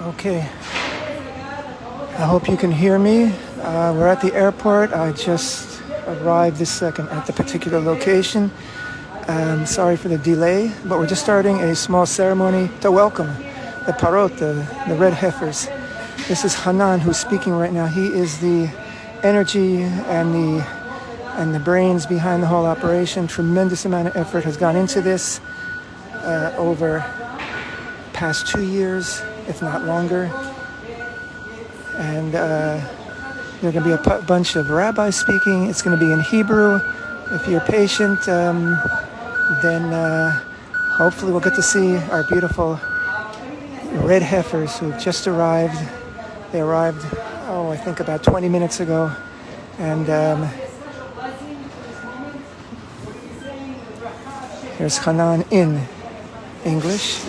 Okay, I hope you can hear me. We're at the airport. I just arrived this second at the particular location. Sorry for the delay, but we're just starting a small ceremony to welcome the parot, the red heifers. This is Hanan who's speaking right now. He is the energy and the brains behind the whole operation. Tremendous amount of effort has gone into this over past 2 years, if not longer. And there are going to be a bunch of rabbis speaking. It's going to be in Hebrew. If you're patient, then hopefully we'll get to see our beautiful red heifers who've just arrived. They arrived, I think about 20 minutes ago. And here's Hanan in English.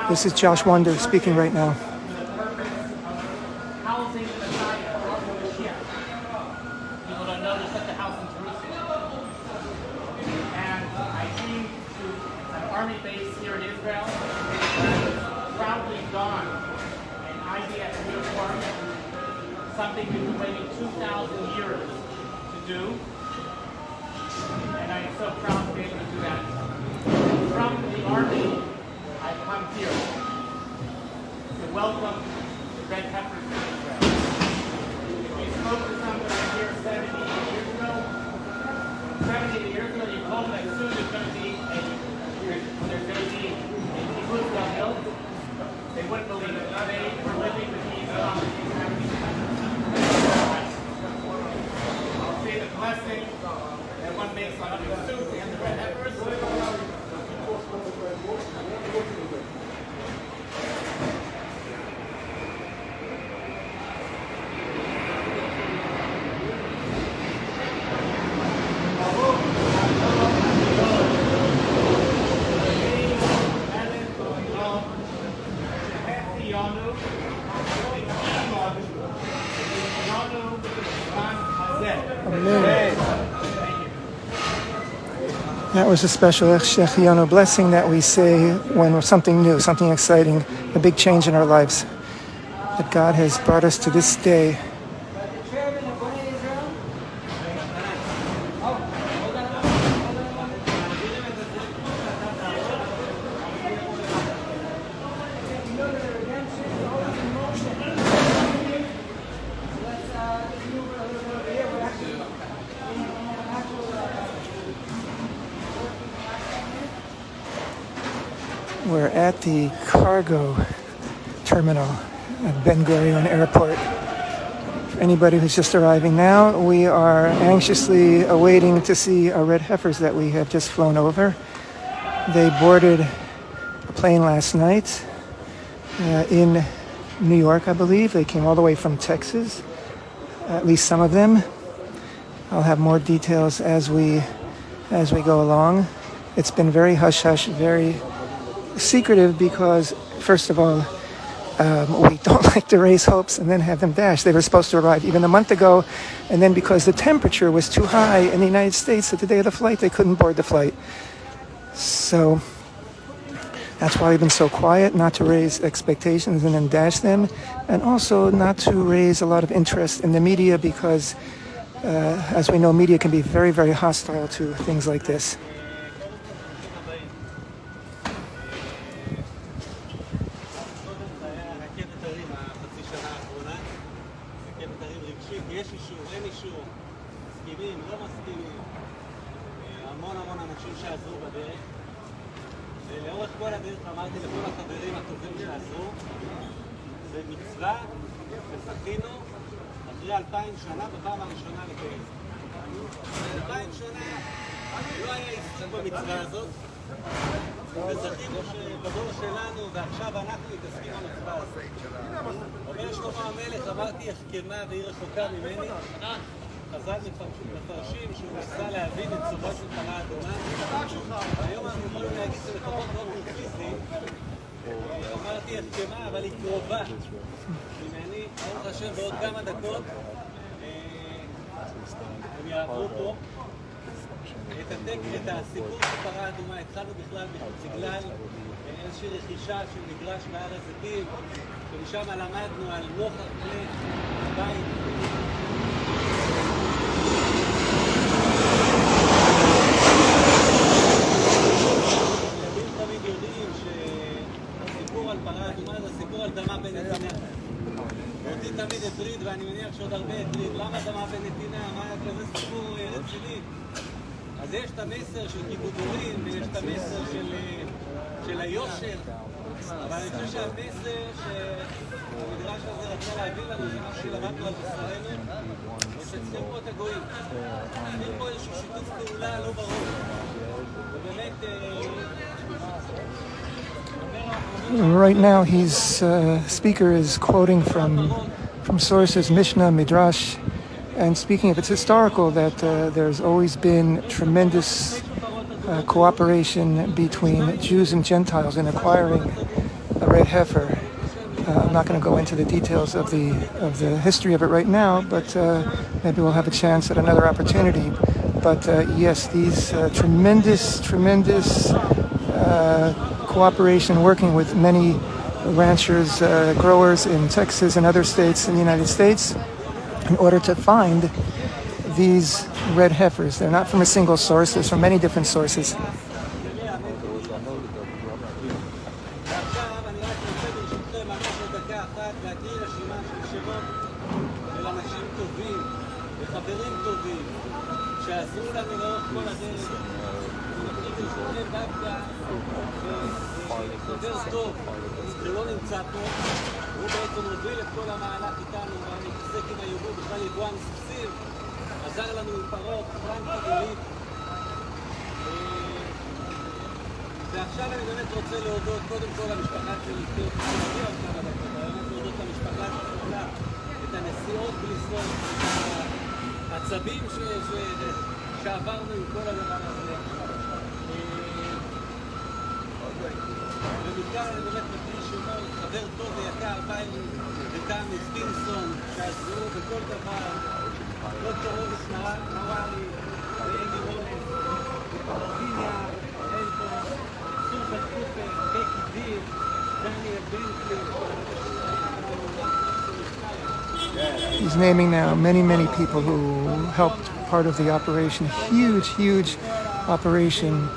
This is Josh Wonder speaking right now. That was a special Shechianu blessing that we say when something new, something exciting, a big change in our lives. That God has brought us to this day. We're at the cargo terminal at Ben Gurion Airport. For anybody who's just arriving now, we are anxiously awaiting to see our red heifers that we have just flown over. They boarded a plane last night in New York, I believe. They came all the way from Texas, at least some of them. I'll have more details as we go along. It's been very hush-hush, very secretive because, first of all, we don't like to raise hopes and then have them dash. They were supposed to arrive even a month ago, and then because the temperature was too high in the United States at the day of the flight, they couldn't board the flight. So that's why we've been so quiet, not to raise expectations and then dash them, and also not to raise a lot of interest in the media because, as we know, media can be very, very hostile to things like this. יש אישור, אין אישור, מסכימים, לא מסכימים. המון אנשים שעזרו בדרך. לאורך כל הדרך אמרתי לכל החברים הטובים שעזרו, זה מצווה וזכינו אחרי 2000 שנה בפעם הראשונה לקיים. 2000 שנה לא היה עיסוק במצווה הזאת, וזכינו שבדור שלנו ועכשיו אנחנו מתעסקים במצווה הזאת. אומר שלמה המלך, אמרתי החכמה והיא רחוקה ממני. חז"ל מפרשים שהוא ניסה להבין את סובה של פרה אדומה. היום אנחנו יכולים להגיד שלפחות באופן פיזי, אמרתי החכמה, אבל היא קרובה ממני. ברוך השם, בעוד כמה דקות הם יעברו פה את הסיפור של פרה אדומה. התחלנו בכלל בגלל איזושהי רכישה של מגרש בהר הזיתים, ומשם למדנו על נוכח פני בית. ילדים תמיד יודעים שהסיפור על פרה אדומה זה סיפור על דמה בנתינה. אותי תמיד הטריד, ואני מניח שעוד הרבה הטריד. למה דמה בנתינה? מה היה כזה סיפור רציני? אז יש את המסר של כיבודורים, ויש את המסר של היושר. אבל אני חושב שהמסר שהמדרש הזה רצה להביא לנו, זה מה שלמדנו על בשרנו, שצריכים פה את הגויים. צריכים פה איזשהו שיתוף פעולה לא ברור. ובאמת... Right now, speaker is quoting from sources, Mishnah, Midrash, and speaking of it's historical that there's always been tremendous cooperation between Jews and Gentiles in acquiring a red heifer. I'm not going to go into the details of the history of it right now, but maybe we'll have a chance at another opportunity. But yes, these tremendous cooperation, working with many ranchers, growers in Texas and other states in the United States in order to find these red heifers. They're not from a single source, they're from many different sources. שלא נמצא פה, הוא בעצם מוביל את כל המהלך איתנו, ואני מתעסק עם היבוא, בכלל יבואן סוסים, עזר לנו עם פרות, פרנק גידולית. ועכשיו אני באמת רוצה להודות קודם כל למשפחה שלי, באמת להודות למשפחה שלה, את הנסיעות בלי סוף, את העצבים שעברנו עם כל הדבר הזה. ומכאן אני באמת מקריא שמות, חבר טוב ויקר, בית וטעם סטינסון, שעזרו בכל דבר, דוקטור אורס מרארי, ואגי רונס, דיניה, אלפו, סופר קופר, בקי דיר, דניאל בנקלי. He's naming now many people who helped part of the operation. Huge operation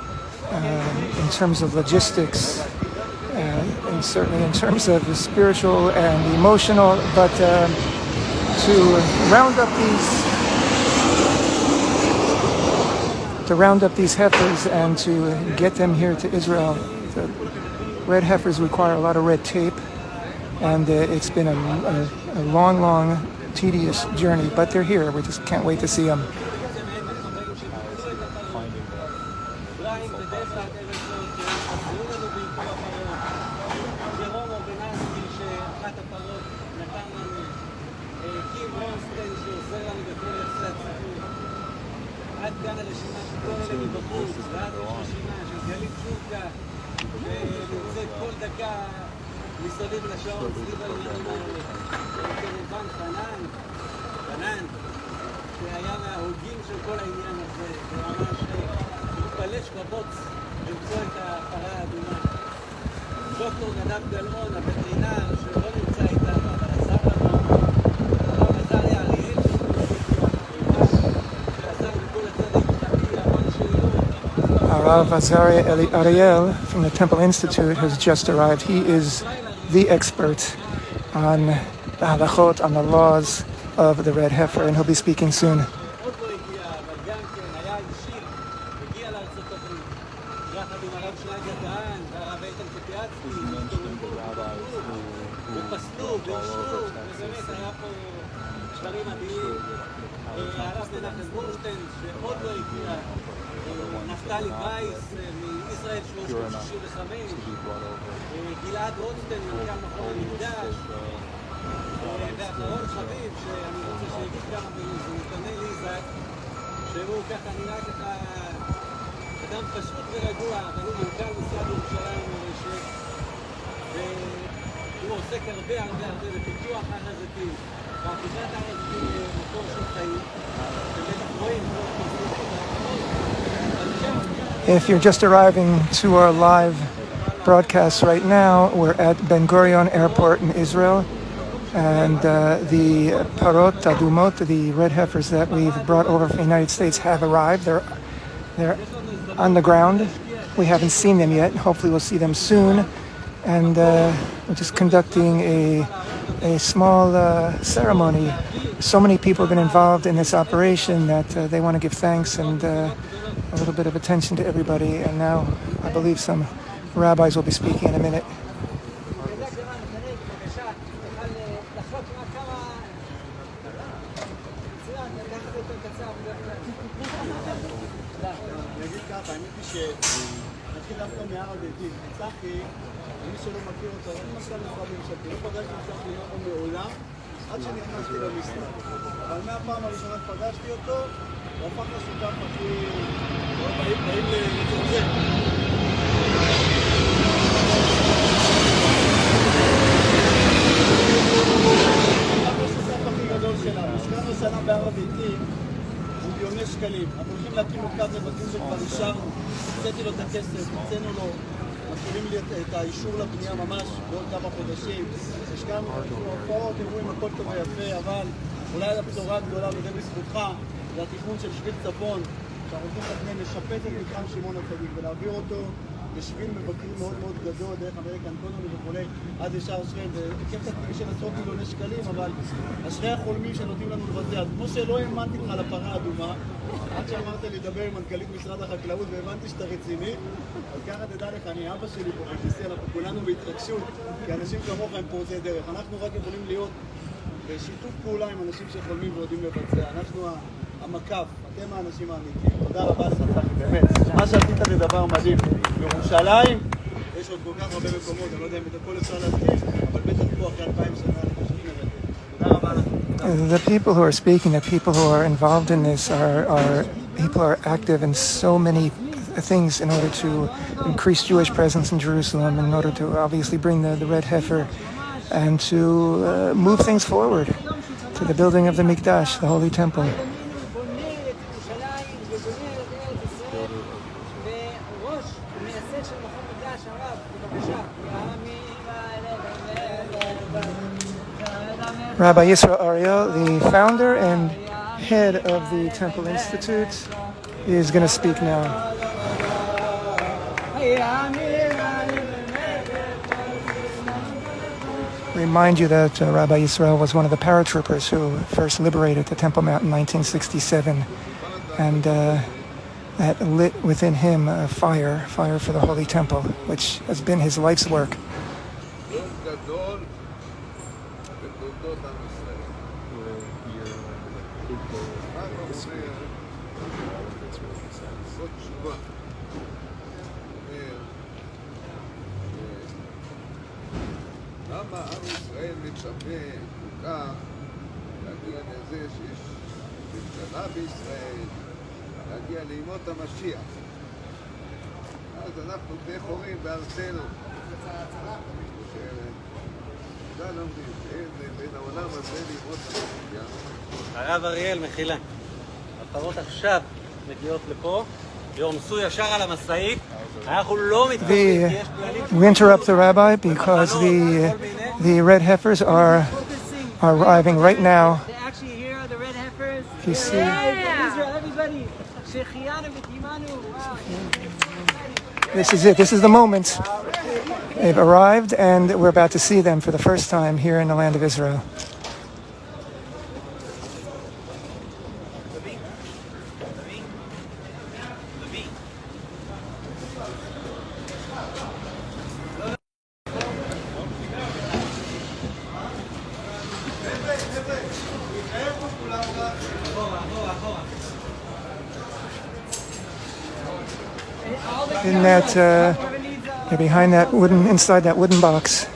in terms of logistics. And certainly in terms of the spiritual and emotional, but to round up these heifers and to get them here to Israel. The red heifers require a lot of red tape, and it's been a long, tedious journey, but they're here. We just can't wait to see them. עד כאן הרשימה של כל אלה מבחוץ, ועד יש רשימה של גלית שוקה, ונמצאת כל דקה מסביב לשעון, סביב העניינים האלה. וכמובן חנן, שהיה מההוגים של כל העניין הזה, וממש מתפלש בבוץ למצוא את הפרה האדומה. דוקטור נדב גלאון, הווטרינר, שלא נמצא איתנו, אבל עזר לנו, הרב עזריה אריאל, Rav Azaria Ariel from the Temple Institute has just arrived. He is the expert on the halachot, on the laws of the red heifer, and he'll be speaking soon. ואישרו, ובאמת היה פה דברים מדהים. הרב מנחם בורשטיין, שעוד לא הגיע, נפתלי וייס מישראל 365, גלעד רוטשטיין, מנכ"ל מכון המקדש, ואחרון חביב, שאני רוצה שיגיד כמה מילים, זה נתנאל איזק, שהוא ככה נראה ככה אדם פשוט ורגוע, אבל הוא מנכ"ל משרד ירושלים ומורשת, והוא עוסק הרבה בפיתוח הר הזיתים, והפיכת הר הזיתים למקור של חיים, ובטח רואים, If you're just arriving to our live broadcast right now, we're at Ben Gurion Airport in Israel, and the parot adumot, the red heifers that we've brought over from the United States, have arrived. They're on the ground. We haven't seen them yet. Hopefully we'll see them soon. And we're just conducting a small ceremony. So many people have been involved in this operation that they want to give thanks and a little bit of attention to everybody. And now I believe some rabbis will be speaking in a minute. נתחיל דווקא מהר הזיתים. צחי, למי שלא מכיר אותו, רק משל משרד ממשלתי. לא פגשתי את צחי מעולם, עד שנכנסתי למשרד. אבל מהפעם הראשונה פגשתי אותו, הוא הפך לשותף הכי... באים לצלצל. הפך לשותף הכי גדול שלנו. השקענו שנה בהר הזיתים. מיליוני שקלים. אנחנו הולכים להקים מרכז לבתים שכבר אישרנו, הוצאתי לו את הכסף, הוצאנו לו, מתחילים לי את האישור לבנייה ממש בעוד כמה חודשים. השקענו הופעות, אירועים, הכל טוב ויפה, אבל אולי הבשורה הגדולה וזה בזכותך, זה התכנון של שביל צפון, שאנחנו הולכים לתכנן לשפץ את מתחם שמעון הצדיק ולהעביר אותו בשביל מבקרים מאוד מאוד גדול דרך אמריקן קולוני וכולי עד לשער שכם, והיקף תקציבי של עשרות מיליוני שקלים, אבל אשרי החולמים שנותנים לנו לבצע. כמו שלא האמנתי לך לפרה האדומה, עד שאמרת לי לדבר עם מנכ"לית משרד החקלאות והבנתי שאתה רציני, אז ככה תדע לך, אני אבא שלי פה בכניסי, אנחנו כולנו בהתרגשות, כי אנשים כמוך הם פורצי דרך. אנחנו רק יכולים להיות בשיתוף פעולה עם אנשים שחולמים ויודעים לבצע. אנחנו המקף, אתם האנשים האמיתיים. תודה רבה לך, באמת. מה שעשית זה דבר מדהים. בירושלים יש עוד כל כך הרבה מקומות, אני לא יודע אם את הכל אפשר להזכיר, אבל בטח פה אחרי 2000 שנה לחושבים את זה. תודה רבה לך. The people who are speaking, the people who are involved in this are people who are active in so many things in order to increase Jewish presence in Jerusalem, in order to obviously bring the red heifer and to move things forward to the building of the Mikdash, the Holy Temple. Rabbi Yisrael Ariel, the founder and head of the Temple Institute, is going to speak now. Remind you that Rabbi Yisrael was one of the paratroopers who first liberated the Temple Mount in 1967, and that lit within him a fire for the Holy Temple, which has been his life's work. למה עם ישראל מצפה כך להגיע לזה שיש ממשלה בישראל, להגיע לימות המשיח? אז אנחנו די חורים בארצנו. זה לומדים, אין בין העולם הזה לימות המשיח. הרב אריאל, מחילה. הפרות עכשיו מגיעות לפה, יורנסו ישר על המשאית. אנחנו לא מתכוונים, כי יש כללים... We interrupt the rabbi because the red heifers are arriving right now. Actually, here are the red heifers. You see? Israel, everybody. This is it. This is the moment. They've arrived, and we're about to see them for the first time here in the land of Israel. In that, behind that wooden, inside that wooden box.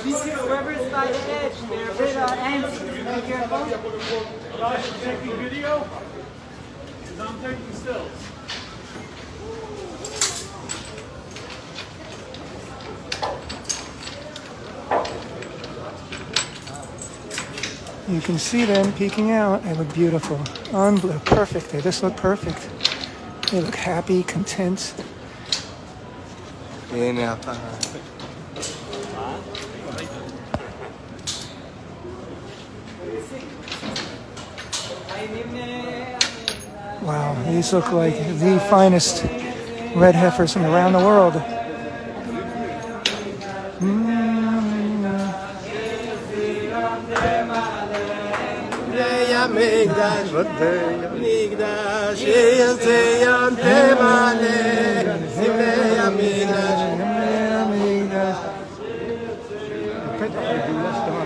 Whoever's by the edge, they're a bit antsy. Be careful. Guys, you taking video? Because I'm taking stills. You can see them peeking out. They look beautiful. Perfect. They just look perfect. They look happy, content. Wow, these look like the finest red heifers from around the world.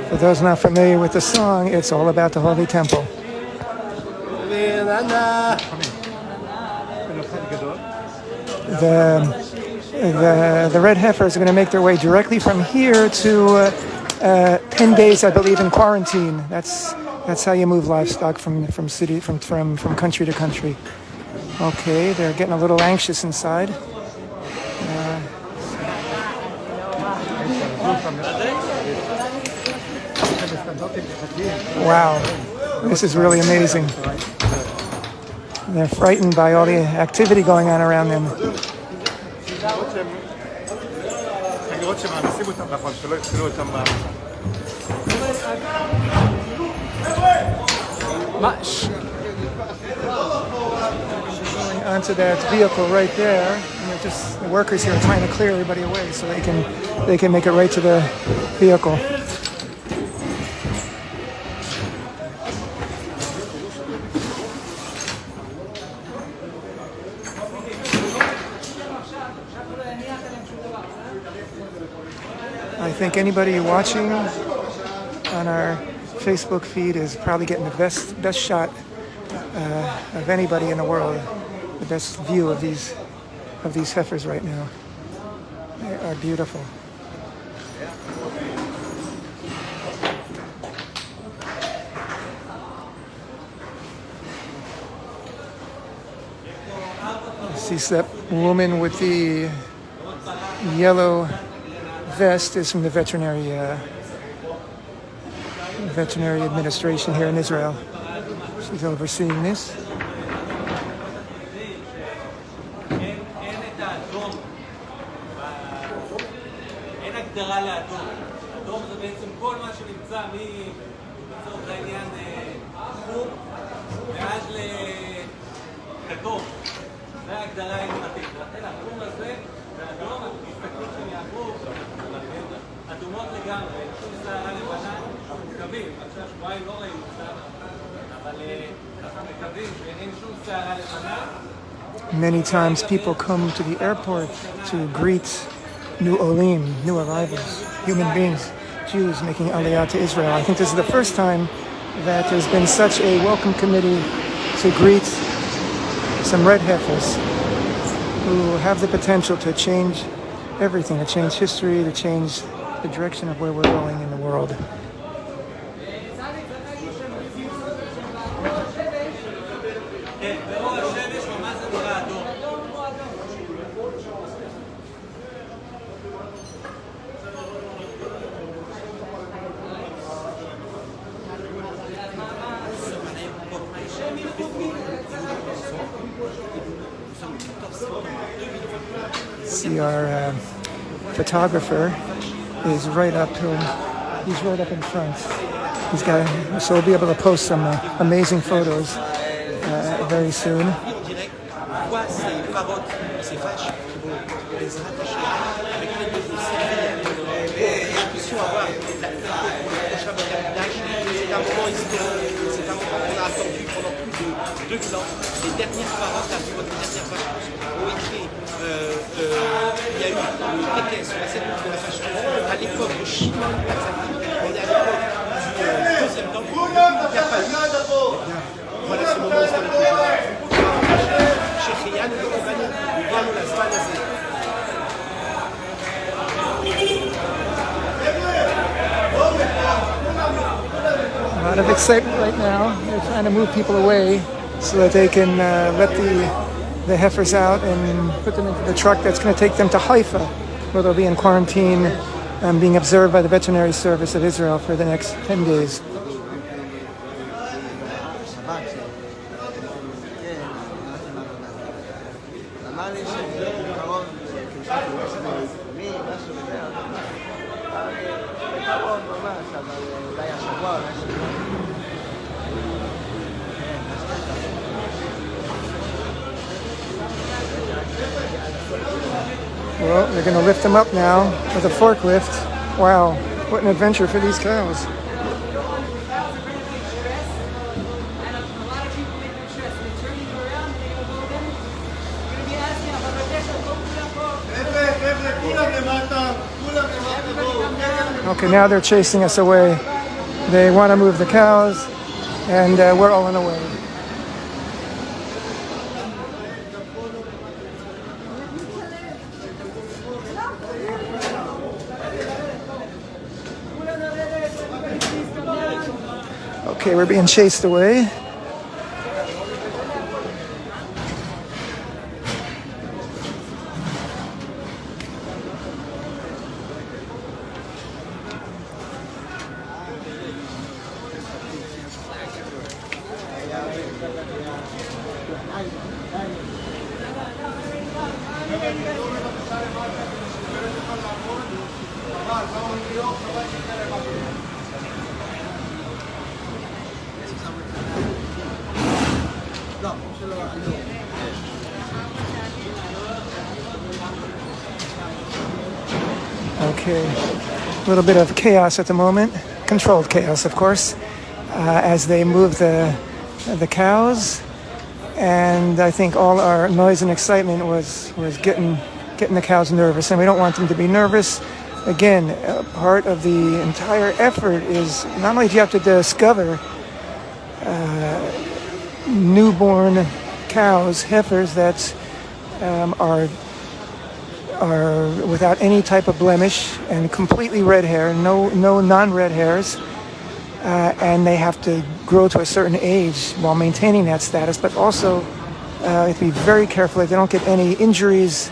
For those not familiar with the song, it's all about the Holy Temple. The red heifers are going to make their way directly from here to 10 days, I believe, in quarantine. That's how you move livestock from country to country. Okay, they're getting a little anxious inside. Wow, this is really amazing. They're frightened by all the activity going on around them. Going onto that vehicle right there, and the workers here are trying to clear everybody away so they can make it right to the vehicle. I think anybody watching on our Facebook feed is probably getting the best shot of anybody in the world, the best view of these heifers right now. They are beautiful. See that woman with the yellow vest is from the veterinary administration here in Israel. She's overseeing this. אין הגדרה לאדום. אדום זה בעצם כל מה שנמצא לצורך העניין חום ועד לכתום. זה ההגדרה ההלכתית. לכן החום הזה והאדום, ההסתכלות שהם יעברו, אדומות לגמרי, שום שערה לבנה, מקווים, עכשיו שבועיים לא ראינו אותה, אבל ככה מקווים שאין שום שערה לבנה. Many times people come to the airport to greet new olim, new arrivals, human beings, Jews making aliyah to Israel. I think this is the first time that there's been such a welcome committee to greet some red heifers who have the potential to change everything, to change history, to change the direction of where we're going in the world. See, our photographer is right up here. He's right up in front. So we'll be able to post some amazing photos very soon. Il y a eu le traité sur la scène de la fâche. l'époque de Shimon le Tzaddik, on est à l'époque du deuxième temple, il n'y a pas eu. Voilà ce moment historique que שהחיינו וכיוונו והגענו לזמן הזה. A lot of excitement right now. They're trying to move people away so that they can let the heifers out and put them into the truck that's going to take them to Haifa, where they'll be in quarantine and being observed by the veterinary service of Israel for the next 10 days. Well, they're going to lift them up now with a forklift. Wow, what an adventure for these cows. Okay, now they're chasing us away. They want to move the cows, and we're all in the way. Okay, we're being chased away. Okay, a little bit of chaos at the moment, controlled chaos, of course, as they move the cows, and I think all our noise and excitement was getting the cows nervous, and we don't want them to be nervous. Again, part of the entire effort is not only do you have to discover newborn cows, heifers that are without any type of blemish and completely red hair, no non-red hairs, and they have to grow to a certain age while maintaining that status, but also have to be very careful that they don't get any injuries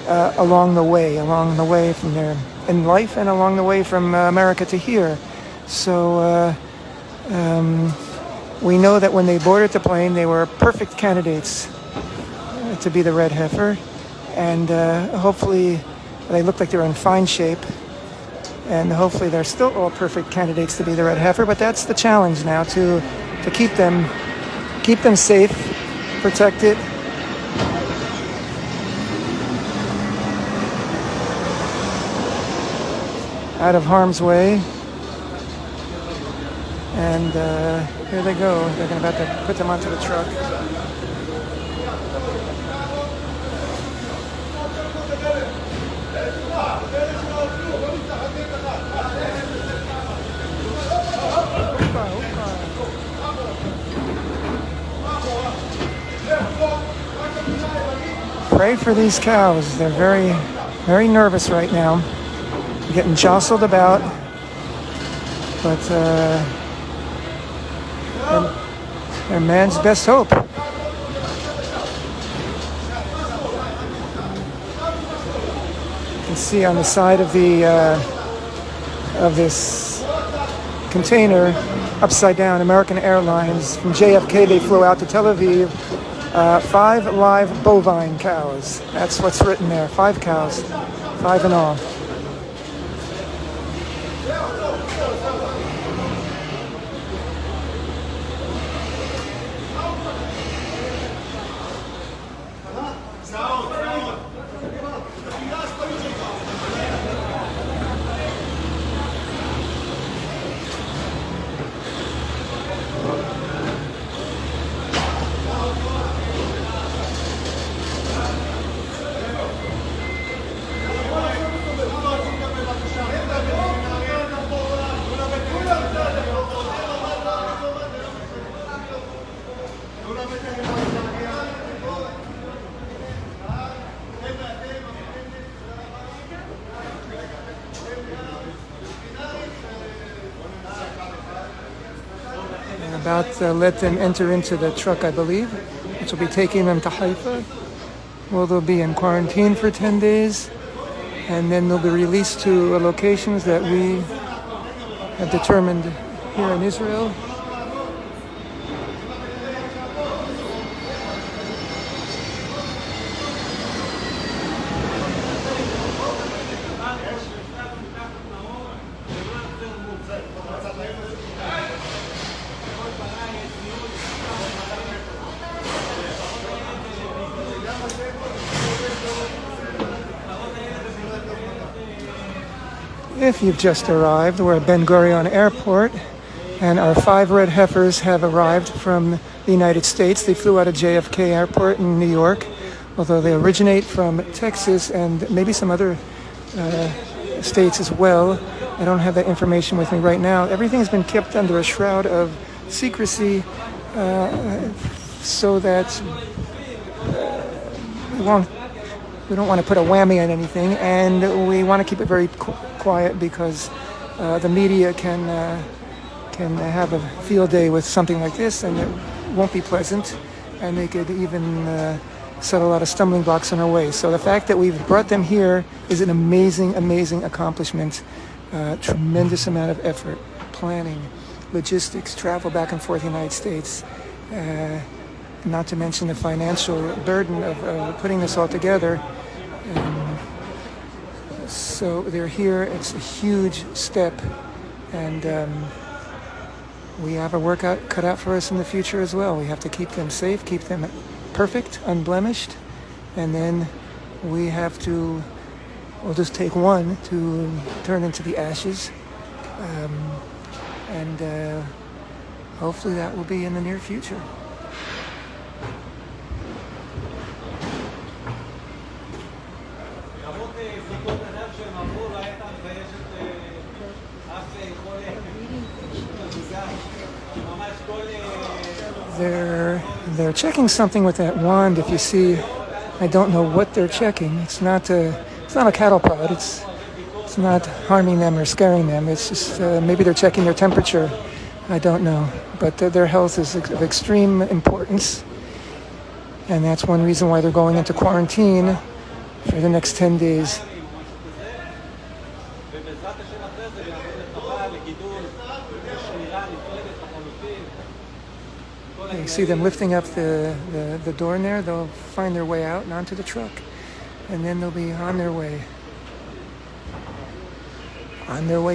along the way from their in life and along the way from America to here. So we know that when they boarded the plane, they were perfect candidates to be the red heifer. And hopefully they look like they're in fine shape, and hopefully they're still all perfect candidates to be the red heifer. But that's the challenge now, to keep them safe, protected. Out of harm's way. And here they go. They're about to put them onto the truck. Pray for these cows. They're very, very nervous right now. They're getting jostled about, but they're man's best hope. You can see on the side of this container, upside down, American Airlines. From JFK, they flew out to Tel Aviv. 5 live bovine cows. That's what's written there. 5 cows. 5 in all. about to let them enter into the truck, I believe, which will be taking them to Haifa, where they'll be in quarantine for 10 days, and then they'll be released to locations that we have determined here in Israel. If you've just arrived, we're at Ben Gurion Airport, and our 5 red heifers have arrived from the United States. They flew out of JFK Airport in New York, although they originate from Texas and maybe some other states as well. I don't have that information with me right now. Everything has been kept under a shroud of secrecy so that we don't want to put a whammy on anything, and we want to keep it very quiet because the media can have a field day with something like this, and it won't be pleasant, and they could even set a lot of stumbling blocks in our way. So the fact that we've brought them here is an amazing, amazing accomplishment. Tremendous amount of effort, planning, logistics, travel back and forth to the United States, not to mention the financial burden of putting this all together. So they're here. It's a huge step, and we have a work cut out for us in the future as well. We have to keep them safe, keep them perfect, unblemished, and then we'll just take one to turn into the ashes, and hopefully that will be in the near future. They're checking something with that wand. If you see, I don't know what they're checking. It's not a cattle prod. It's not harming them or scaring them. It's just maybe they're checking their temperature. I don't know. But their health is of extreme importance, and that's one reason why they're going into quarantine for the next 10 days. You see them lifting up the door in there. They'll find their way out and onto the truck, and then they'll be on their way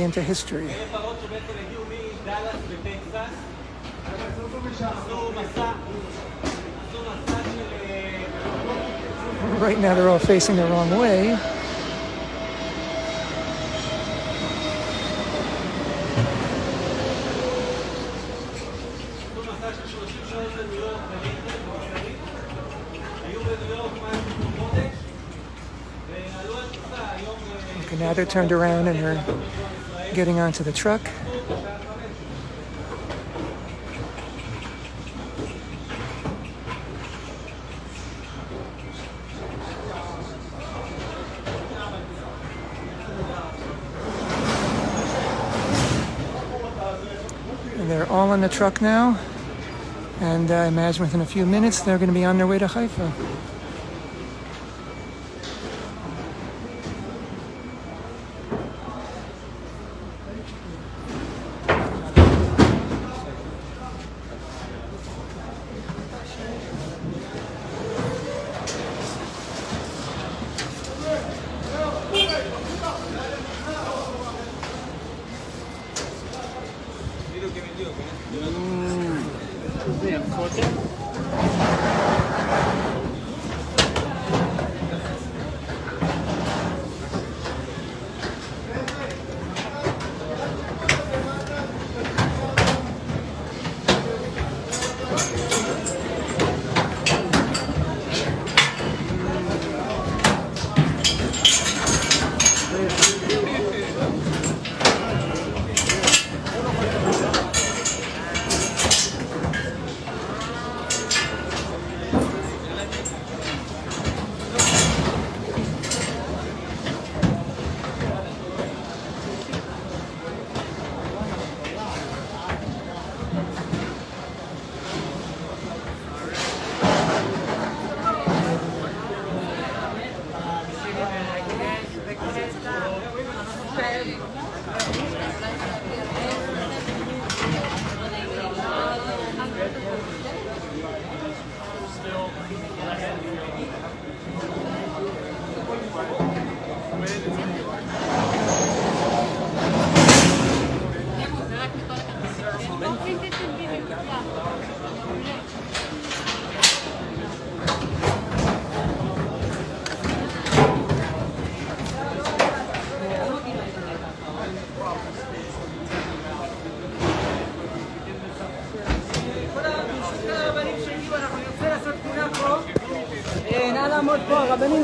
into history. Right now they're all facing the wrong way. Okay, now they're turned around and they're getting onto the truck. And they're all in the truck now, and I imagine within a few minutes they're going to be on their way to Haifa.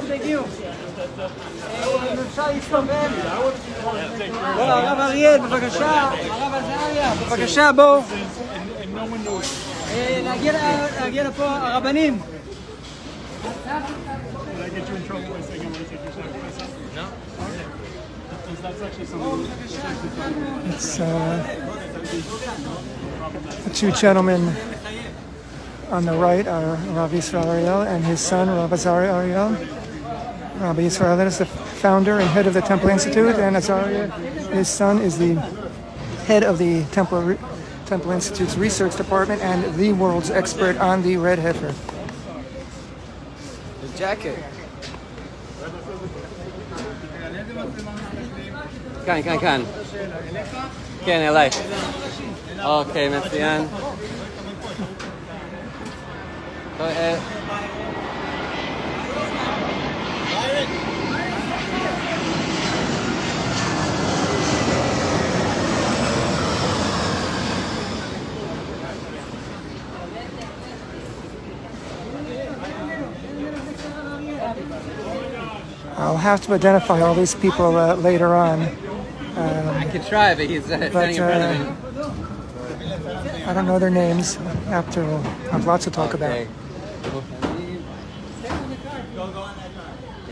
תגיעו. אם אפשר להסתובב. בוא, הרב אריאל, בבקשה. הרב עזריה, בבקשה, בואו. להגיע לפה, הרבנים. Did I get you in trouble by saying I'm going to take your sacrifice? No. That's actually something. It's the two gentlemen on the right are Rabbi Yisrael Ariel and his son, Rabbi Azariah Ariel. Rabbi Yisrael is the founder and head of the Temple Institute, and Azariah, his son, is the head of the Temple Institute's research department and the world's expert on the red heifer. The jacket. כאן. כן, אליי. אוקיי, מצוין. I'll have to identify all these people later on. I can try, but he's standing in front of me. I don't know their names. After we'll have lots to talk about.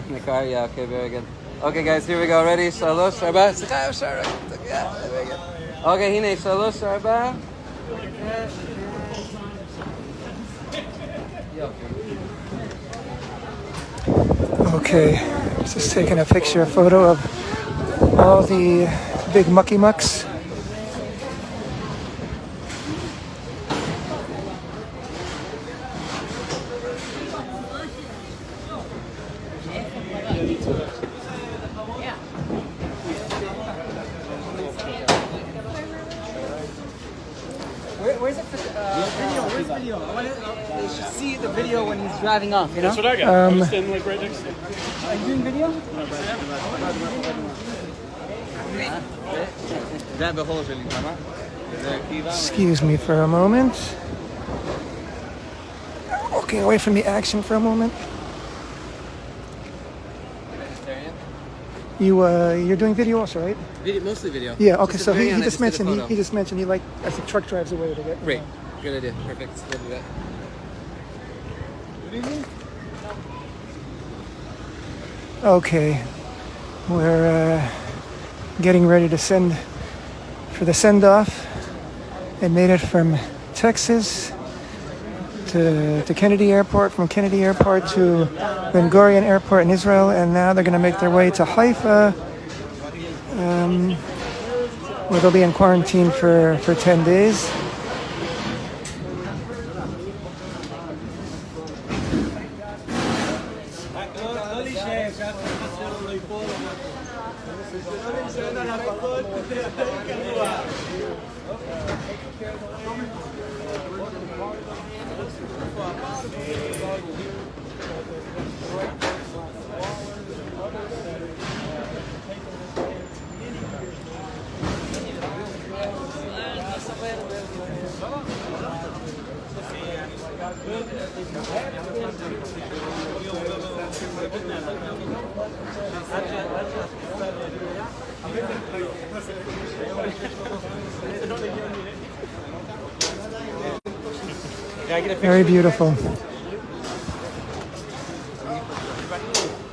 In the car, yeah, okay, very good. Okay, guys, here we go. Ready? Shalosh, Arba. Yeah, very good. Okay, hine, Shalosh, Arba. Okay, just taking a photo of all the big mucky mucks. Where's the video? Where's the video? They should see the video when he's driving off, you know? That's what I got. I'm standing like right next to you. Are you doing video? Excuse me for a moment. Walking away from the action for a moment. You're doing video also, right? Mostly video. Yeah. Okay. So he just mentioned he like as the truck drives away to get. Great. Good idea. Perfect. We'll do that. Okay, we're getting ready to send for the send-off. They made it from Texas to Kennedy Airport, from Kennedy Airport to Ben Gurion Airport in Israel, and now they're going to make their way to Haifa, where they'll be in quarantine for 10 days. Very beautiful.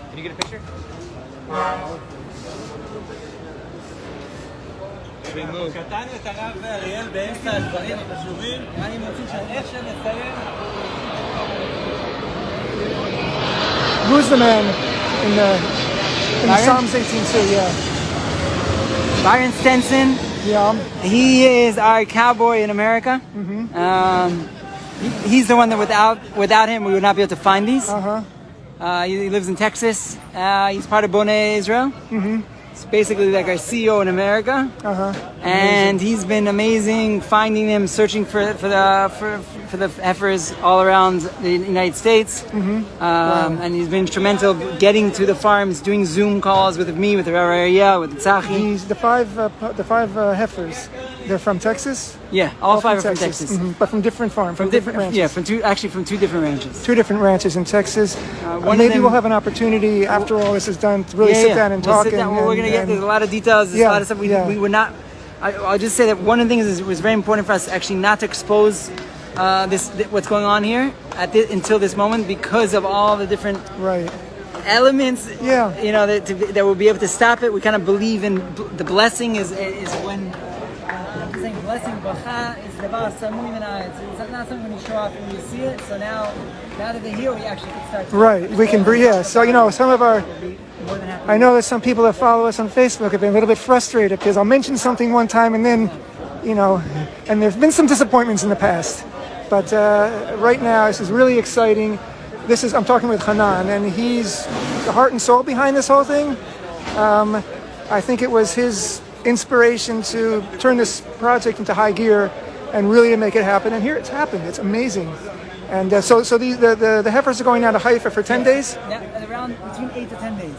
Can you get a picture? קטענו את הרב ואריאל באמצע הדברים החשובים. אני מוציא שאיך שנסיים. Who's the man in the Psalms 18:2? Yeah. Byron Stenson. Yeah. He is our cowboy in America. He's the one that without him we would not be able to find these. He lives in Texas. He's part of Bnei Israel. It's basically like our CEO in America. And he's been amazing finding them, searching for the heifers all around the United States. And he's been instrumental getting to the farms, doing Zoom calls with me, with the Rabbi Ariel, with the Tzachi. The five heifers. They're from Texas? Yeah, all five are from Texas. Mhm. But from different farms, from different ranches. Yeah, from two different ranches. Two different ranches in Texas. Maybe we'll have an opportunity after all this is done to really sit down and we'll talk. Sit down. We're going to get there's a lot of details. There's a lot of stuff we would not. I'll just say that one of the things is it was very important for us actually not to expose what's going on here until this moment because of all the different elements. You know that will be able to stop it. We kind of believe in the blessing is when. Saying blessing bracha is the it's not something when you show off when you see it. So now that they're here, we actually can start. Right, we can breathe. Yeah. So some of our. I know that some people that follow us on Facebook have been a little bit frustrated because I'll mention something one time and then, and there's been some disappointments in the past. But right now, this is really exciting. I'm talking with Hanan, and he's the heart and soul behind this whole thing. I think it was his inspiration to turn this project into high gear and really to make it happen. And here it's happened. It's amazing. And so the heifers are going down to Haifa for 10 days? Yeah, around between 8 to 10 days,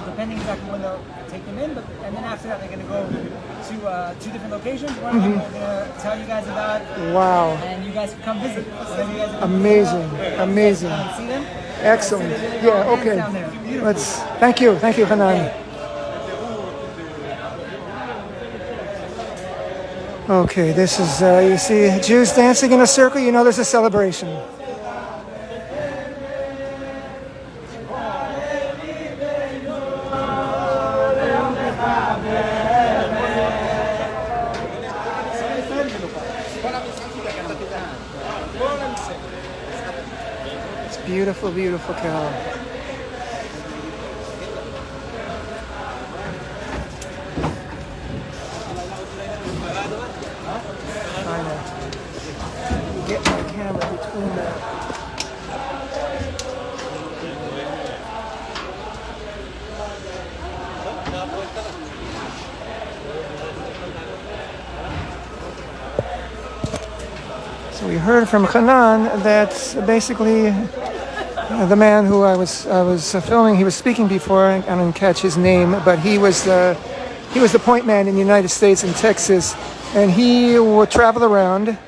depending exactly when they'll take them in. And then after that, they're going to go to 2 different locations. One of them we're going to tell you guys about. Wow. And you guys can come visit. Amazing. Amazing. See them? Excellent. Yeah, okay. Thank you, Hanan. Okay, this is, you see Jews dancing in a circle, there's a celebration. It's beautiful, beautiful cow. Get my camera between them. So we heard from Hanan that basically the man who I was filming, he was speaking before. I didn't catch his name, but he was the point man in the United States in Texas, and he would travel around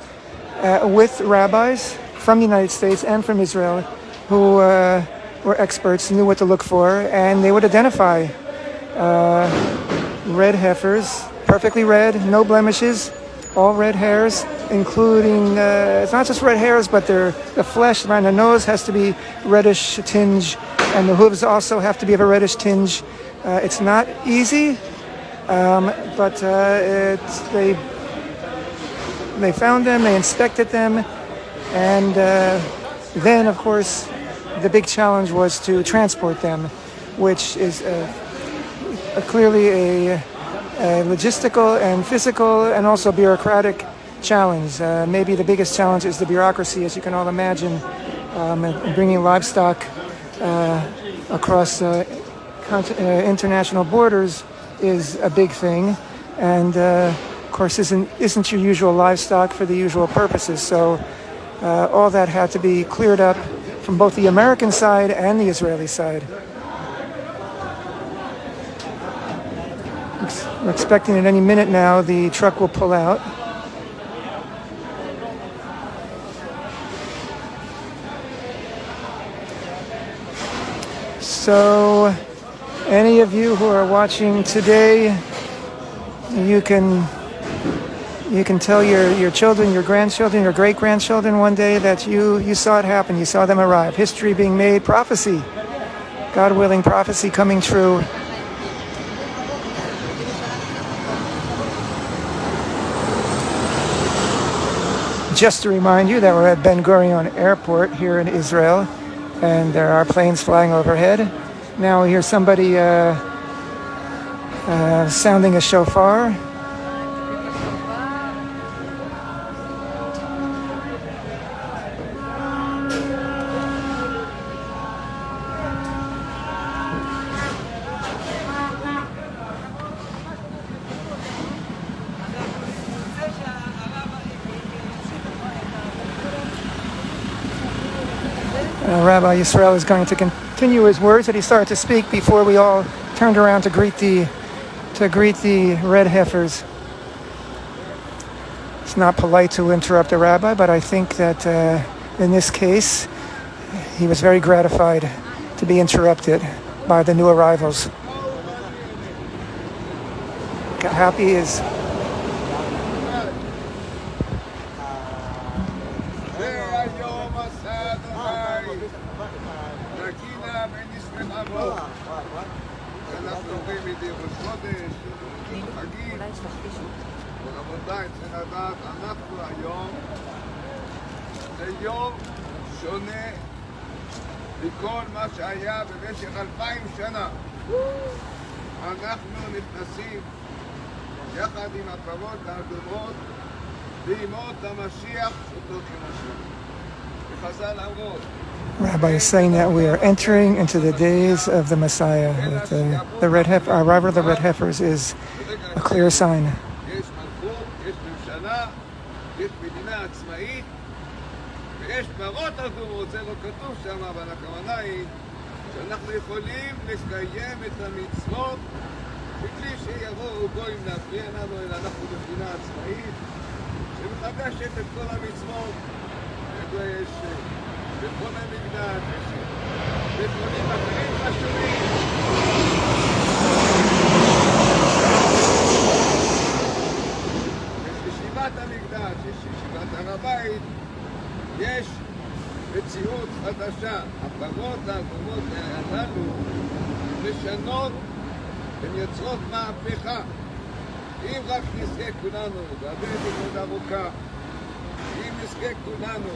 with rabbis from the United States and from Israel who were experts, knew what to look for, and they would identify red heifers, perfectly red, no blemishes, all red hairs, including, it's not just red hairs, but the flesh around the nose has to be reddish tinge, and the hooves also have to be of a reddish tinge. It's not easy, but they found them, they inspected them, and then, of course, the big challenge was to transport them, which is clearly a logistical and physical and also bureaucratic challenge. Maybe the biggest challenge is the bureaucracy, as you can all imagine. Bringing livestock across international borders is a big thing, and of course isn't your usual livestock for the usual purposes. So all that had to be cleared up from both the American side and the Israeli side. We're expecting at any minute now the truck will pull out. So any of you who are watching today, you can tell your children, your grandchildren, your great-grandchildren one day that you saw it happen, you saw them arrive. History being made, prophecy, God willing, prophecy coming true. Just to remind you that we're at Ben Gurion Airport here in Israel, and there are planes flying overhead. Now we hear somebody sounding a shofar. Rabbi Yisrael is going to continue his words that he started to speak before we all turned around to greet the red heifers. It's not polite to interrupt a rabbi, but I think that in this case, he was very gratified to be interrupted by the new arrivals. Happy is רבותיי, צריך לדעת, אנחנו היום זה יום שונה מכל מה שהיה במשך 2000 שנה. אנחנו נכנסים יחד עם הפרות האדומות בימות המשיח פשוטו כמשמעו. וחז"ל אמרו, Rabbi is saying that we are entering into the days of the Messiah. That the red heifer, our arrival of the red heifers is a clear sign. יש מלכות, יש ממשלה, יש מדינה עצמאית, ויש פרות אדומות, זה לא כתוב שם, אבל הכוונה היא שאנחנו יכולים לקיים את המצוות בלי שיבואו גויים להפריע לנו, אלא אנחנו במדינה עצמאית שמחדשת את כל המצוות. יש בכל המקדש, בדברים אחרים חשובים. יש ישיבת המקדש, יש ישיבת הר הבית, יש מציאות חדשה. הפרות האדומות הללו משנות, הן יוצרות מהפכה. אם רק נזכה כולנו, והדרך היא מאוד ארוכה, אם נזכה כולנו,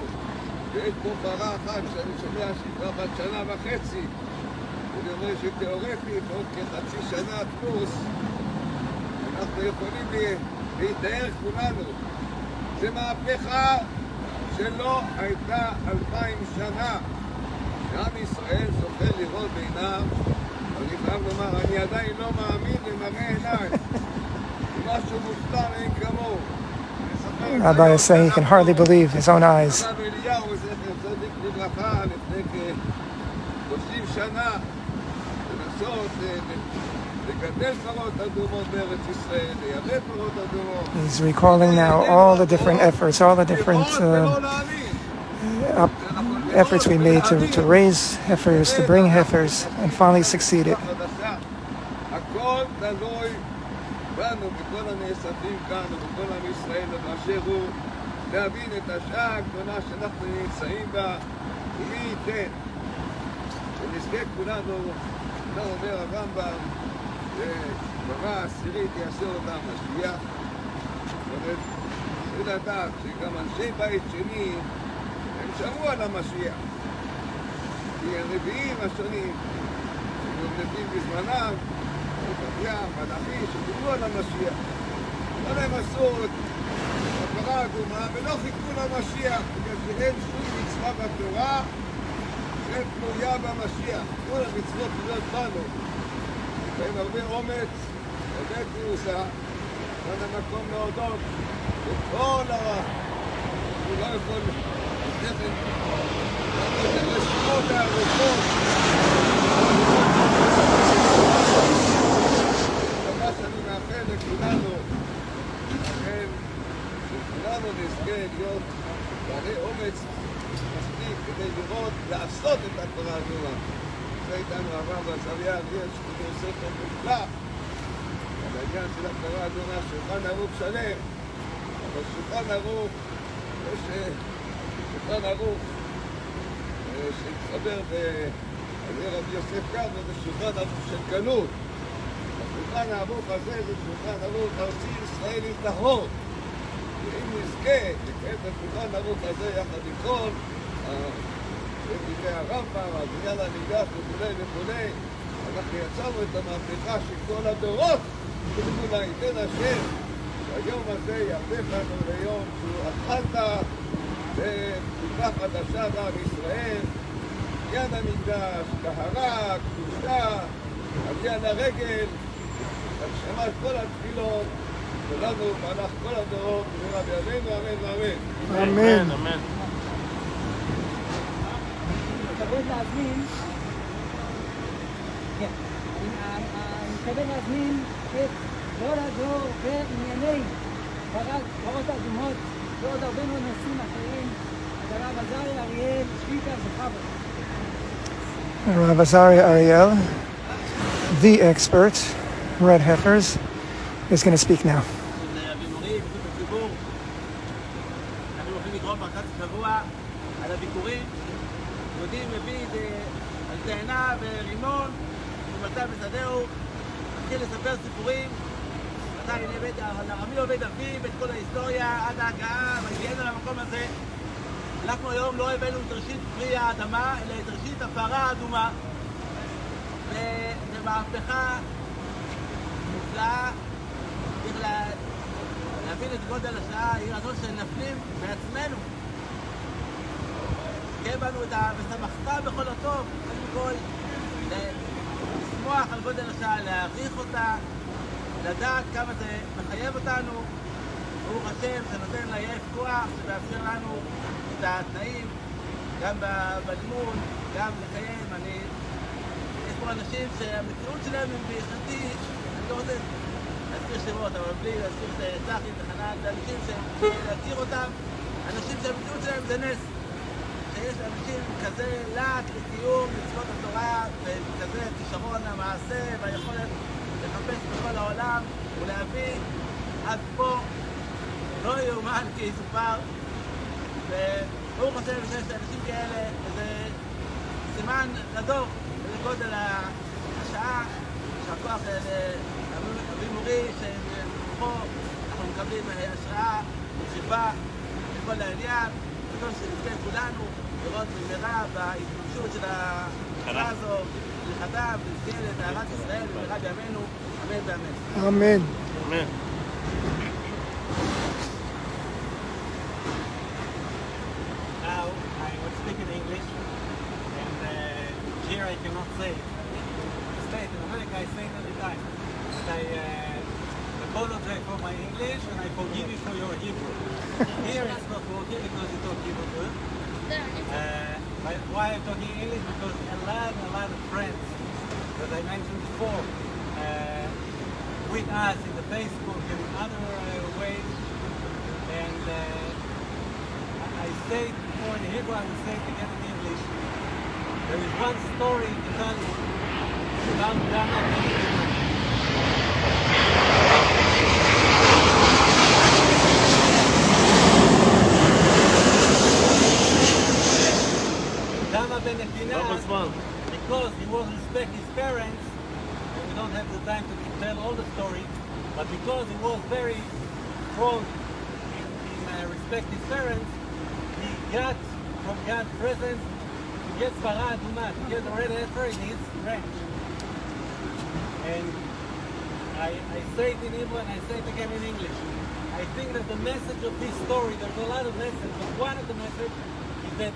ויש פה פרה אחת שאני שומע שהיא בת שנה וחצי, אני אומר שתיאורטית, עוד כחצי שנה פלוס, אנחנו יכולים להתאר כולנו. זה מהפכה שלא הייתה 2000 שנה. עם ישראל זוכה לראות בעיניו, אני חייב לומר, אני עדיין לא מאמין למראה עיניי. משהו מופתע אין כמוהו. Rabbi is saying he can hardly believe his own eyes. הרב אליהו, זכר צדיק לברכה, לפני כ-30 שנה, לנסות לגדל פרות אדומות בארץ ישראל, לייבא פרות אדומות. He's recalling now all the different efforts, all the different efforts we made to raise heifers, to bring heifers, and finally succeeded. הכל תלוי בנו, בכל הנאספים כאן ובכל עם ישראל באשר הוא, להבין את השעה הגדולה שאנחנו נמצאים בה, ומי ייתן שנזכה כולנו, לא אומר הרמב"ם, ברמה העשירית יעשה אותה משיח. זאת אומרת, צריך לדעת שגם אנשי בית שני הם שמעו על המשיח, כי הנביאים השונים שהם נביאים בזמנם, מלאכי שדיברו על המשיח, אבל הם עשו את הפרה האדומה ולא חיכו למשיח, בגלל שאין שום מצווה בתורה שתלויה במשיח. כל המצוות תלויות בנו, לפעמים הרבה אומץ, הרבה תעוזה, כאן המקום להודות וכל הוא לא יכול לתת את הרשימות הארוכות. שאני מאחל לכולנו, לכן שכולנו נזכה להיות בעלי אומץ מספיק כדי לראות, לעשות את הפרה האדומה. זה איתנו הרב עזריה אריאל שכדי עושה את המופלא על העניין של הפרה האדומה, שולחן ערוך שלם, אבל שולחן ערוך, יש שולחן ערוך שהתחבר על רבי יוסף קרנו, זה שולחן ערוך של גלות. השולחן הערוך הזה זה שולחן ערוך ארצי ישראל יתהור. ואם נזכה לקיים את השולחן הערוך הזה יחד עם כל דברי הרמב"ם, הבניין הניגש וכו' וכו', אנחנו יצרנו את המהפכה של כל הדורות. וכו' ייתן השם שהיום הזה יהפך לנו ליום שהוא התחלת בתקופה חדשה בעם ישראל, עניין המקדש, טהרה, קדושה, עלייה לרגל, הגשמת כל התפילות, ולנו במהלך כל הדורות, ונראה בימינו, אמן ואמן. אמן. אמן. מתכבד להזמין, כן, אני מתכבד להזמין את דור הדור בענייני פרות אדומות ועוד הרבה מאוד נושאים אחרים. הרב עזריה אריאל, שביטה וחבר. Rav Azaria Ariel, the expert, red heifers, is going to speak now. אנחנו הולכים לקרוא פרשת השבוע על הביקורים. יהודי מביא על תאנה ורימון, ומצא בשדהו, התחיל לספר סיפורים. הרמי עובד אביב את כל ההיסטוריה עד ההגעה, והגיענו למקום הזה. אנחנו היום לא הבאנו את ראשית פרי האדמה, אלא את ראשית הפרה האדומה. וזו מהפכה מופלאה. צריך להבין את גודל השעה, היא רצון שנפנים בעצמנו. תהיה בנו את ושמחת בכל הטוב, קודם כל, לשמוח על גודל השעה, להעריך אותה, לדעת כמה זה מחייב אותנו. ברוך השם שנותן לעייף כוח, שמאפשר לנו את התנאים, גם בלימוד, גם לקיים. יש פה אנשים שהמציאות שלהם הם ביחדי, אני לא רוצה להזכיר שמות, אבל בלי להזכיר את צחי, את חנן, זה אנשים להכיר אותם, אנשים שהמציאות שלהם זה נס. שיש אנשים כזה להט לקיום מצוות התורה, וכזה כישרון המעשה והיכולת לחפש בכל העולם ולהביא עד פה לא יאומן כי יסופר. וברוך השם שיש אנשים כאלה, זה סימן לדור, וזה גודל השעה, שהכוח אבי מורי, שמרוחו אנחנו מקבלים השראה ודחיפה לכל העניין, וכל שנזכה כולנו לראות במהרה בהתממשות של השעה הזו, לחדם, ונזכה לטהרת ישראל במהרה בימינו, אמן ואמן. Amen. אמן. Now I will speak in English, and here I cannot say it. In America I say it all the time. But I apologize for my English and I forgive you for your Hebrew. Here it's not working because you talk Hebrew good. Why I'm talking English? Because a lot of friends that I mentioned before with us in the Facebook and other ways, and I say it before in Hebrew, I will say it again in English. There is one story to tell you about Bnaaw. Because he was respect his parents, and we don't have the time to tell all the story, but because he was very strong in respect his parents, he got from God present to get Parah Aduma, to get the red heifer in his ranch. And I say it in Hebrew and I say it again in English. I think that the message of this story, there's a lot of messages, but one of the messages is that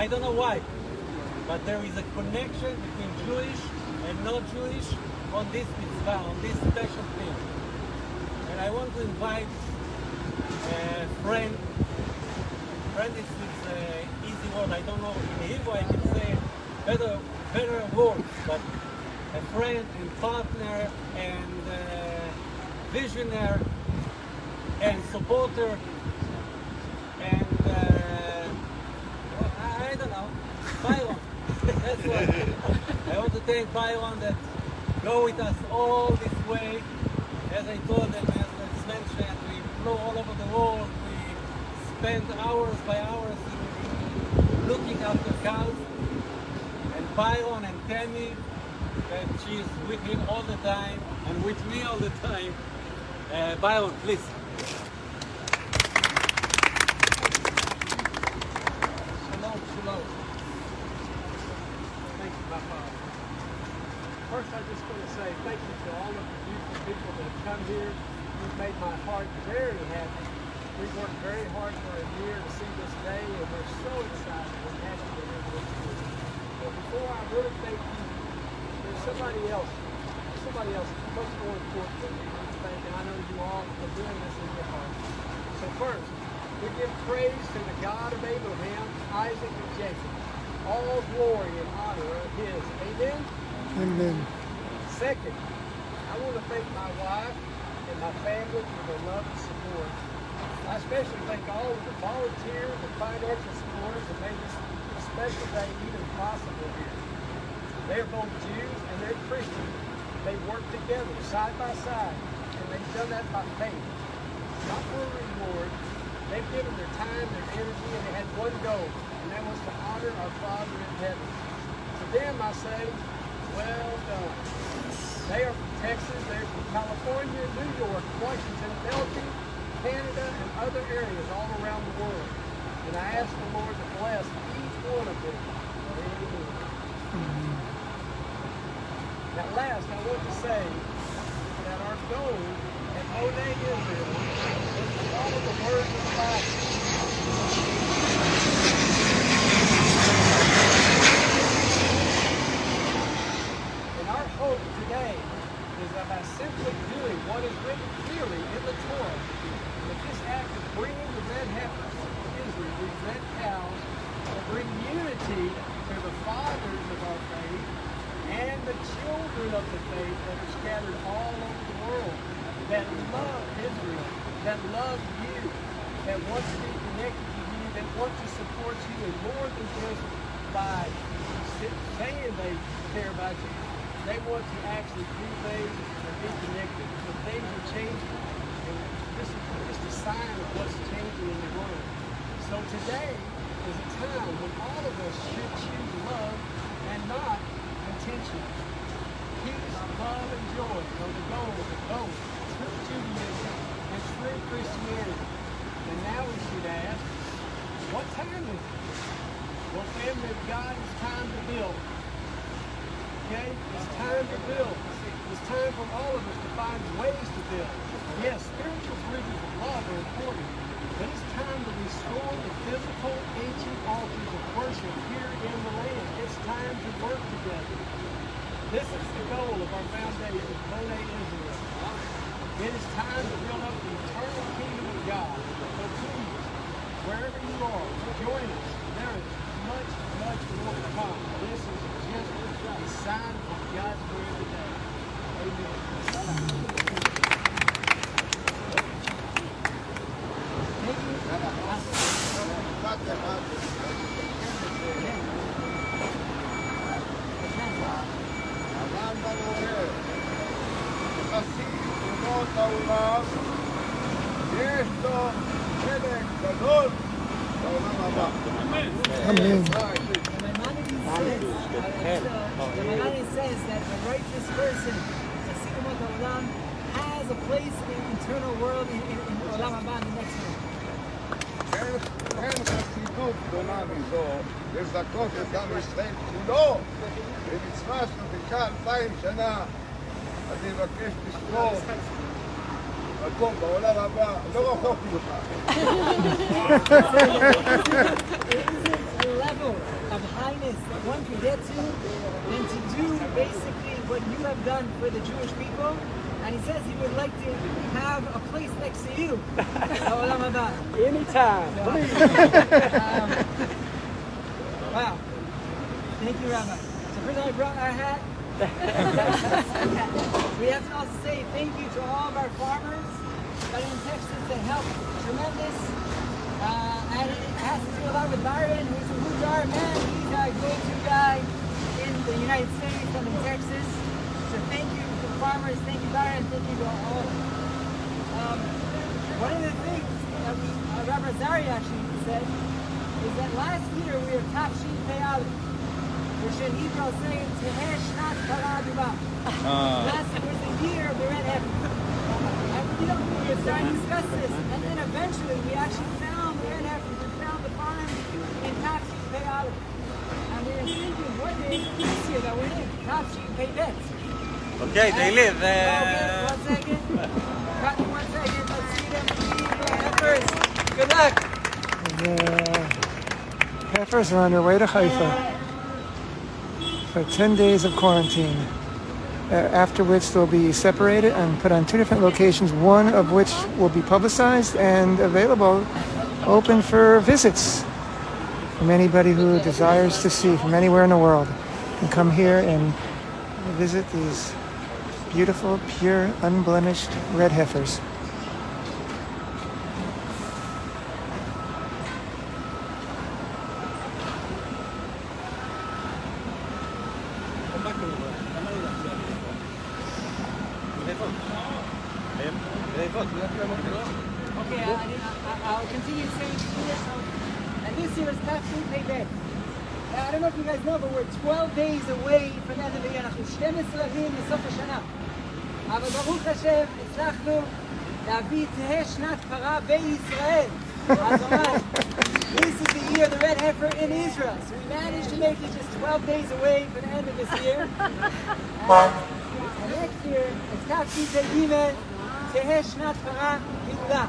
I don't know why, but there is a connection between Jewish and not Jewish on this mitzvah, on this special thing. And I want to invite a friend. Friend is an easy word. I don't know in Hebrew I can say better words, but a friend and partner and visionary and supporter and I don't know, Byron. That's what I want to thank Byron that go with us all this way. As I told them, as it's mentioned, we flew all over the world. We spent hours by hours in looking after cows. And Byron and Tammy, that she's with him all the time and with me all the time. Byron, please. Shalom. Thank you, my Father. First, I just want to say thank you to all of the beautiful people that have come here. You've made my heart very happy. We've worked very hard for a year to see this day, and we're so excited and happy to live with you. But before I really thank you, there's somebody else much more important than me to thank, and I know you all are doing this in your heart. So first, we give praise to the God of Abraham, Isaac, and Jacob. All glory and honor are His. Amen? Amen. Second, I want to thank my wife and my family for their love and support. I especially thank all of the volunteers and financial supporters that made this special day even possible here. They are both Jews and they're Christians. They work together side by side, and they've done that by faith, not for a reward. They've given their time, their energy, and they had one goal, and that was to honor our Father in heaven. To them, I say, well done. They are from Texas, they're from California, New York, Washington, Belgium, Canada, and other areas all around the world. And I ask the Lord to bless each one of them. Amen. At last, I want to say that our goal at O'Day Israel is to follow the words of the Bible. And our hope today is that by simply doing what is written clearly in the Torah, that this act of bringing the red heifers to Israel, these red cows, will bring unity to the fathers of our faith and the children of the faith that are scattered all over the world, that love Israel, that love you, that want to be connected to you, that want to support you, and more than just by saying they care about you, they want to actually do things and be connected. So things are changing, and this is just a sign of what's changing in the world. So today is a time when all of us should choose love and not contention. Peace, love, and joy are the goals of both true Judaism and true Christianity. And now we should ask, what time is it? Well, family of God, it's time to build. Okay? It's time to build. It's time for all of us to find ways to build. Yes, spiritual bridges of love are important, but it's time to restore the physical, ancient altars of worship here in the land. It's time to work together. This is the goal of our foundation, B'nai Israel. It is time to build up the eternal kingdom of God. So please, wherever you are, join us. There is much, much more to come. This is just a sign of God's word today. Amen. העולם, יש לו חלק גדול בעולם הבא. Amen. The Maimonides says that the righteous person, has a place in the eternal world in Olam Haba, the next one. אין חסידות גדולה מזו לזכות את עם ישראל כולו במצווה של בקעה 2000 שנה. אני מבקש לשמור מקום בעולם הבא, לא רחוק ממך. A level of highness that one can get to and to do basically what you have done for the Jewish people. And he says he would like to have a place next to you. Anytime, please. Wow. Thank you, Rabbi. So first I brought our hat. We have to also say thank you to all of our farmers that are in Texas that help tremendous. And it has to do a lot with Byron, who's a Hujar man. He's our go-to guy in the United States and in Texas. So thank you to the farmers, thank you Byron, thank you to all of them. One of the things that Rabbi Zari actually said is that last year we were top sheet payout. Which in Hebrew is saying, Tehesh Shnat Kara Duba. Last year was the year of the red heifer. And we were starting to discuss this. And then eventually we actually found the red heifers. We found the farm in top sheet payout. And we were thinking, what day this year that we're in? Top sheet pay bets. Okay, they live. Okay, 1 second. Cut me 1 second. Let's see them eat the heifers. Good luck. The heifers are on their way to Haifa for 10 days of quarantine, after which they'll be separated and put on 2 different locations, one of which will be publicized and available, open for visits from anybody who desires to see from anywhere in the world. And come here and visit these beautiful, pure, unblemished red heifers. Okay, I'll continue saying this. And this year is Tafshin Pei Bet. I don't know if you guys know, but we're 12 days away from the end of the year. אנחנו 12 ימים לסוף השנה. אבל ברוך השם, הצלחנו להביא תהא שנת פרה בישראל. אז ממש, this is the year of the red heifer in Israel. So we managed to make it just 12 days away from the end of this year. And next year, it's Tafshin Pei Gimel, תהא שנת פרה גאולה.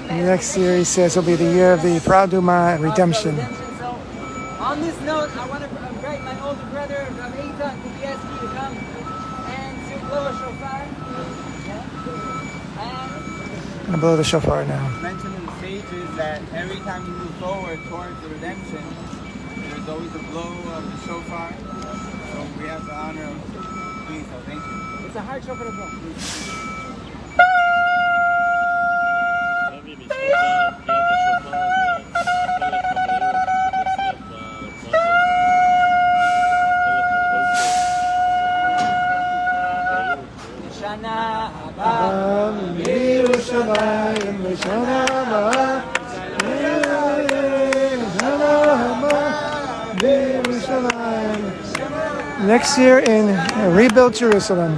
Next year, he says, will be the year of the Praduma redemption. So, on this note, I want to invite my older brother, Rav Eitan Kubieski, to come and to blow a shofar. I'm going to blow the shofar now. Mentioned in the stages that every time you move forward towards the redemption, there's always a blow of the shofar. So we have the honor of doing so. Thank you. It's a hard shofar to blow. Next year in rebuilt Jerusalem.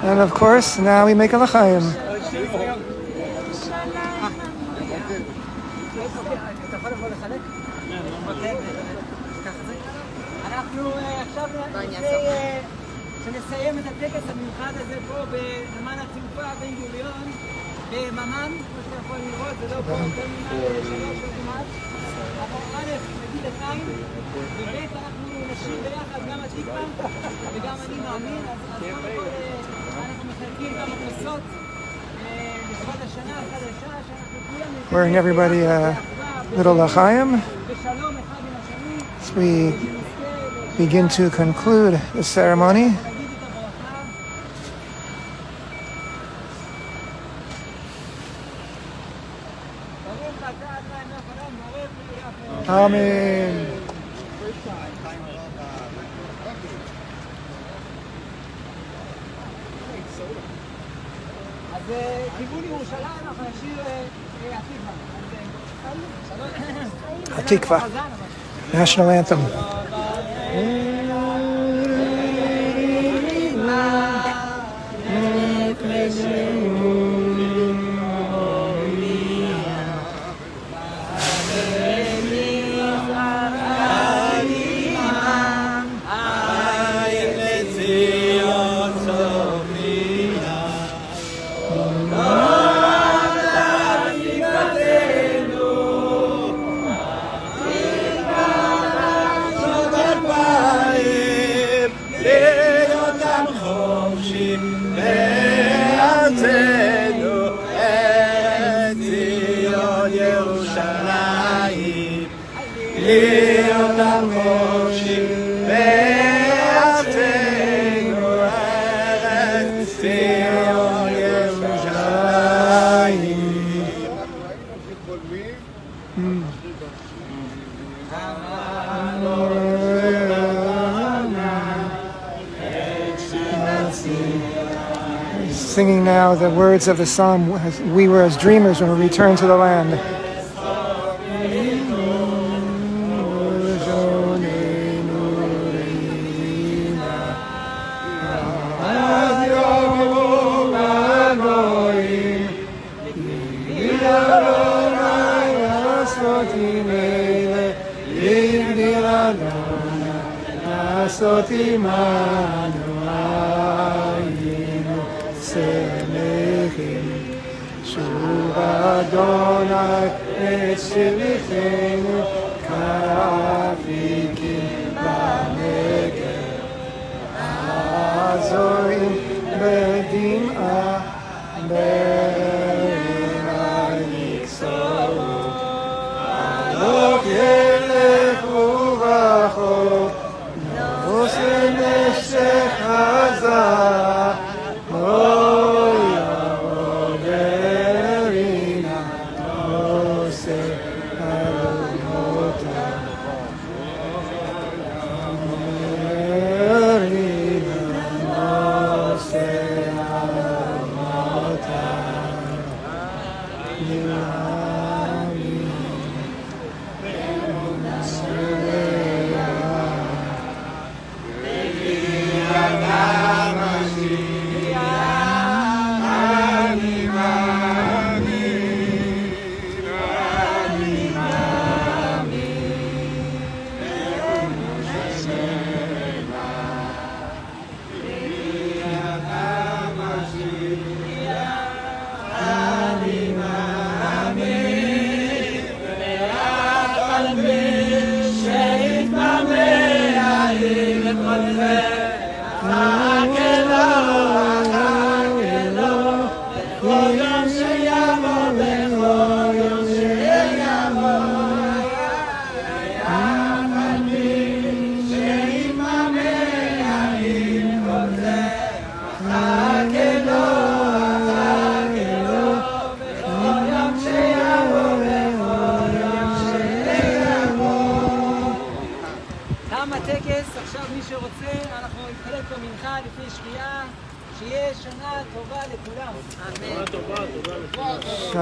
And of course, now we make a l'chaim. אנחנו עכשיו שנסיים את הטקס המיוחד הזה פה בנמל התעופה בן גוריון בממן, כמו שאתה יכול לראות, זה לא פה טרמינל 3 כמעט. אבל א', נגיד לחיים, וב' אנחנו נשאיר ביחד גם התקווה וגם אני מאמין, אז קודם כל אנחנו מחלקים גם הכוסות לכבוד השנה החדשה שאנחנו כולם Wearing everybody a little l'chaim בשלום אחד עם השני. as we begin to conclude the ceremony. Amen. אז כיוון ירושלים אנחנו נשאיר Hatikva, national anthem. Singing now the words of the psalm, we were as dreamers when we returned to the land. Adonai et shilichenu karafikim b'neged azorim b'dim'ah be'ayiksoru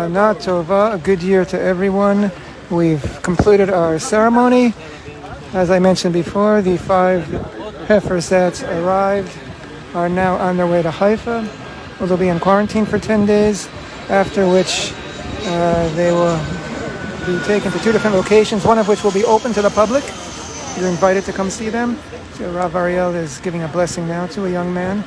Shana Tova, a good year to everyone. We've completed our ceremony. As I mentioned before, the 5 heifers that arrived are now on their way to Haifa. Well, they'll be in quarantine for 10 days, after which they will be taken to 2 different locations, one of which will be open to the public. You're invited to come see them. So Rav Ariel is giving a blessing now to a young man.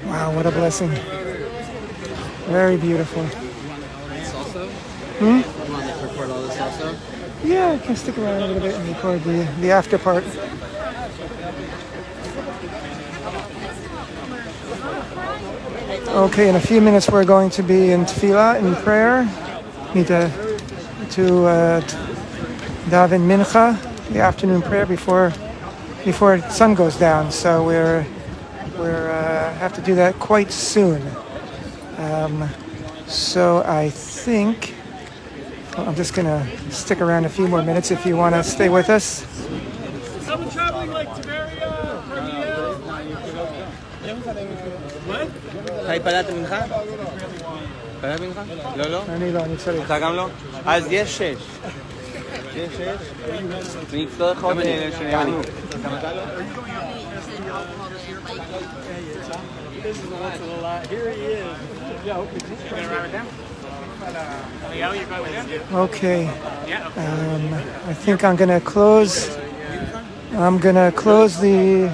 Wow, what a blessing. Very beautiful. Also? Hmm? You want to record all this also? Yeah, I can stick around a little bit and record the after part. Okay, in a few minutes we're going to be in tefillah, in prayer. Need to daven mincha, the afternoon prayer before sun goes down. So we're have to do that quite soon. So I think I'm just gonna stick around a few more minutes if you want to stay with us. Someone traveling like Tiberia, Permiel. What? התפללת מנחה? התפללת מנחה? לא, לא? אני לא, אני צריך. אתה גם לא? אז יש 6. יש 6? ונצטרך עוד שנענו. This is once in a lot. Here he is. Yo, Okay. I think I'm gonna close the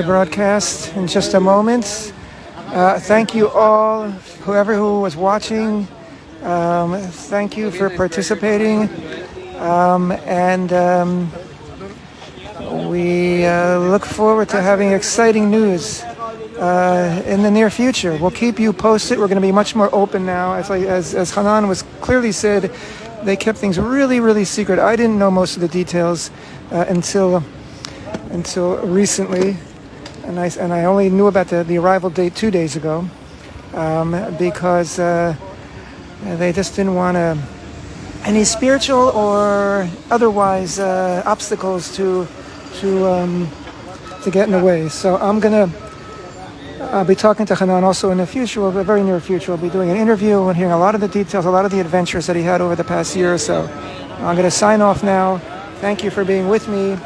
broadcast in just a moment. Thank you all, who was watching. Thank you for participating. We look forward to having exciting news in the near future. We'll keep you posted. We're going to be much more open now. As Hanan was clearly said, they kept things really, really secret. I didn't know most of the details until recently, and I only knew about the arrival date 2 days ago because they just didn't want any spiritual or otherwise obstacles to get in the way. So I'll be talking to Hanan also in the future, the very near future. We'll be doing an interview and hearing a lot of the details, a lot of the adventures that he had over the past year or so. I'm going to sign off now. Thank you for being with me.